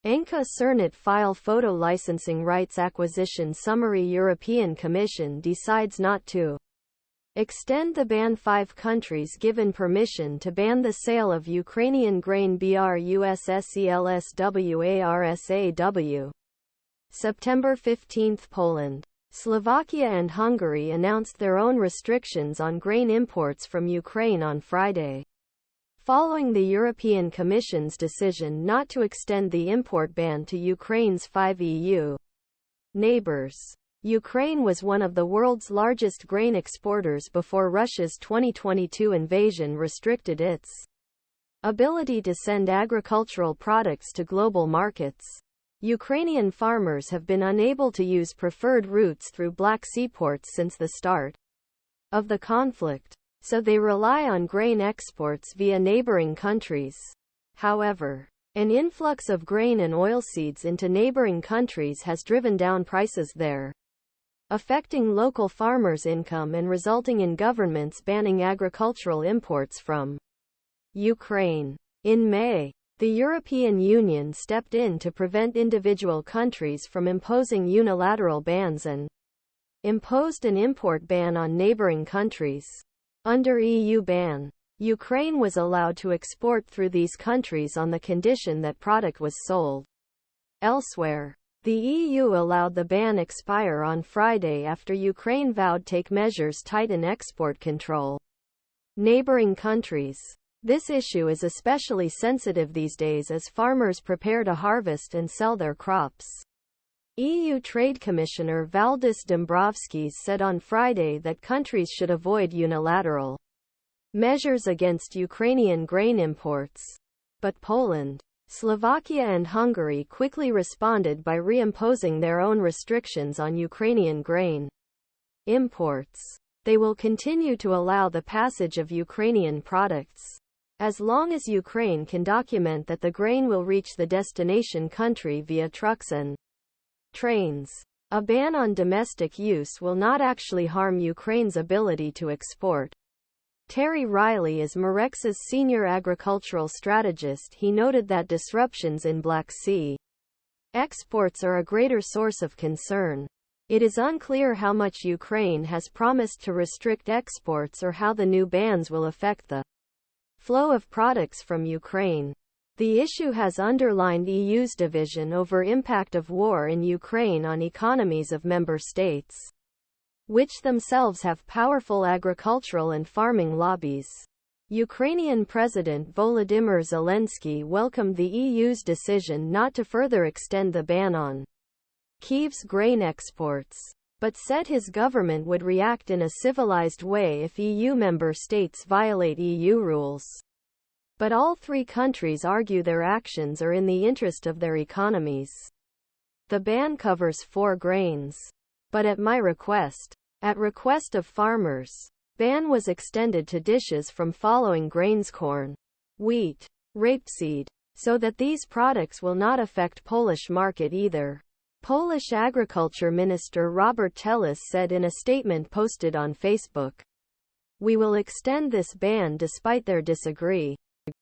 Anka Cernit file photo licensing rights acquisition summary. European Commission decides not to extend the ban. 5 countries given permission to ban the sale of Ukrainian grain. BRUSSELSWARSAW. September 15. Poland, Slovakia and Hungary announced their own restrictions on grain imports from Ukraine on Friday, following the European Commission's decision not to extend the import ban to Ukraine's 5 EU neighbors. Ukraine was one of the world's largest grain exporters before Russia's 2022 invasion restricted its ability to send agricultural products to global markets. Ukrainian farmers have been unable to use preferred routes through Black Sea ports since the start of the conflict, so they rely on grain exports via neighboring countries. However, an influx of grain and oilseeds into neighboring countries has driven down prices there, affecting local farmers' income and resulting in governments banning agricultural imports from Ukraine. In May, the European Union stepped in to prevent individual countries from imposing unilateral bans and imposed an import ban on neighboring countries. Under EU ban, Ukraine was allowed to export through these countries on the condition that product was sold elsewhere. The EU allowed the ban expire on Friday after Ukraine vowed take measures tighten export control. Neighboring countries. This issue is especially sensitive these days as farmers prepare to harvest and sell their crops. EU Trade Commissioner Valdis Dombrovskis said on Friday that countries should avoid unilateral measures against Ukrainian grain imports. But Poland, Slovakia and Hungary quickly responded by reimposing their own restrictions on Ukrainian grain imports. They will continue to allow the passage of Ukrainian products, as long as Ukraine can document that the grain will reach the destination country via trucks and trains. A ban on domestic use will not actually harm Ukraine's ability to export. Terry Riley is Marex's senior agricultural strategist. He noted that disruptions in Black Sea exports are a greater source of concern. It is unclear how much Ukraine has promised to restrict exports or how the new bans will affect the flow of products from Ukraine. The issue has underlined EU's division over impact of war in Ukraine on economies of member states, which themselves have powerful agricultural and farming lobbies. Ukrainian President Volodymyr Zelensky welcomed the EU's decision not to further extend the ban on Kyiv's grain exports, but said his government would react in a civilized way if EU member states violate EU rules. But all 3 countries argue their actions are in the interest of their economies. The ban covers 4 grains. But at request of farmers, ban was extended to dishes from following grains: corn, wheat, rapeseed, so that these products will not affect Polish market either. Polish Agriculture Minister Robert Telus said in a statement posted on Facebook, "We will extend this ban despite their disagree."